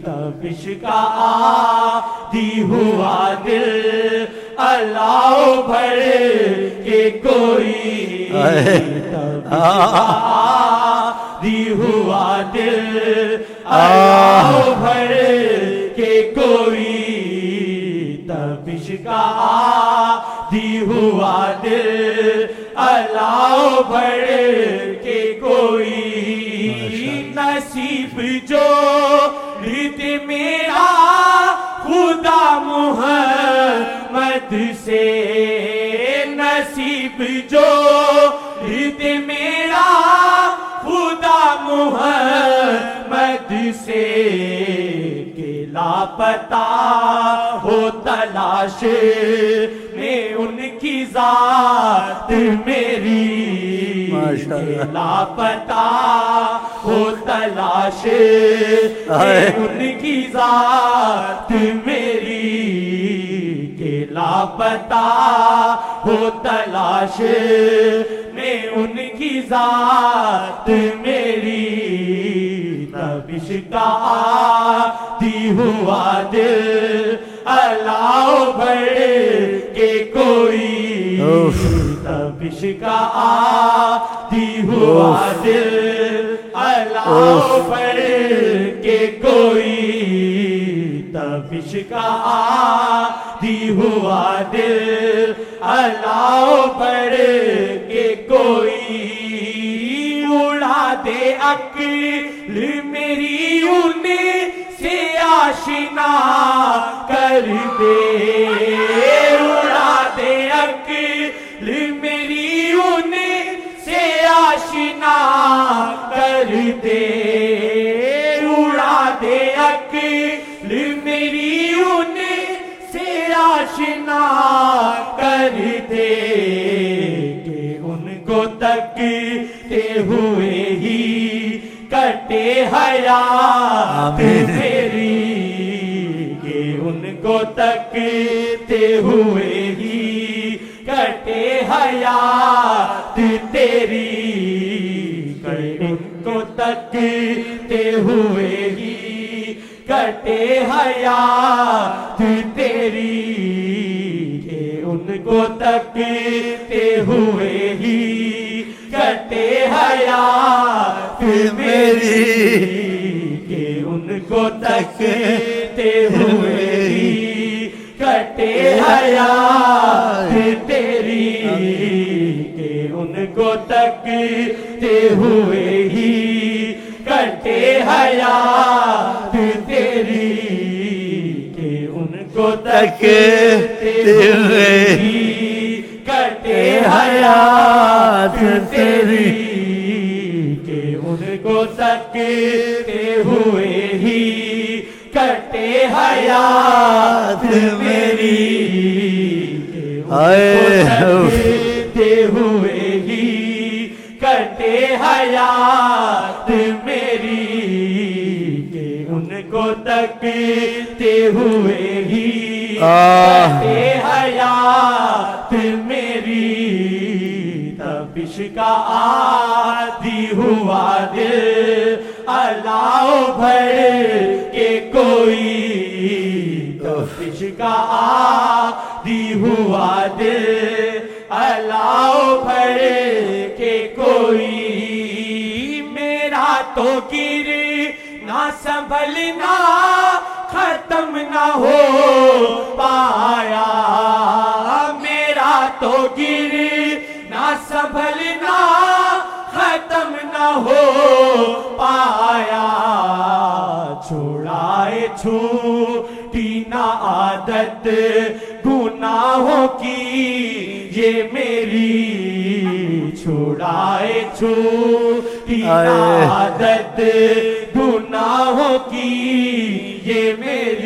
تپش کا عادی ہوا دل اللہ بھر کے کوئی تپش کا عادی ہوا دل اللہ بھر کے کوئی تپش کا عادی ہوا دل اللہ بھر کے کوئی نصیب جو رت میرا خدا محمد سے نصیب جو رت میرا خدا محمد سے کہ لاپتہ ہو تلاش میں ان کی ذات میری کہ لاپتہ ہو تلاش میں ان کی ذات میری کہ لاپتہ ہو تلاش میں ان کی ذات میری تپش کا عادی ہوا دل اللہ بھر کے کوئی تپش کا عادی ہوا دل اللہ بھر کے کوئی تپش کا عادی ہوا دل اللہ بھر کے کوئی اڑا دے عقل میری انہیں سے آشنا کر دے اڑا دے عقل میری انہیں سے آشنا کر دے اڑا دے عقل میری انہیں سے آشنا کر دے کہ ان کو تکتے ہوئے ہی کٹے حیات میری کہ ان کو تکتے ہوئے ہی کٹے حیات تیری کہ ان کو تکتے ہوئے ہی کٹے حیات تیری کہ ان کو تکتے ہوئے ہی کٹے حیات میری کہ ان کو تکتے ہوئے ہی کٹے حیات تیری کہ ان کو تکتے ہوئے ہی کٹے حیات تیری کہ ان کو تکتے ہوئے ہی کٹے حیات تیری کہ ان کو تکتے ہوئے ہی کٹے حیات میری کہ ان کو تکتے ہوئے ہی کٹے حیات میری کہ ان کو تکتے ہوئے ہی کٹے حیات میری تپش کا عادی ہوا دل اللہ بھر کے کوئی تپش کا عادی ہوا دل اللہ بھر کے کوئی میرا تو گر نہ سنبھلنا ختم نہ ہو پایا میرا تو گر نہ سنبھلنا ختم نہ ہو پایا چھوڑائے چھوٹی نہ عادت گناہوں کی یہ میری چھوڑائے چھوٹی نہ عادت گناہوں کی یہ میری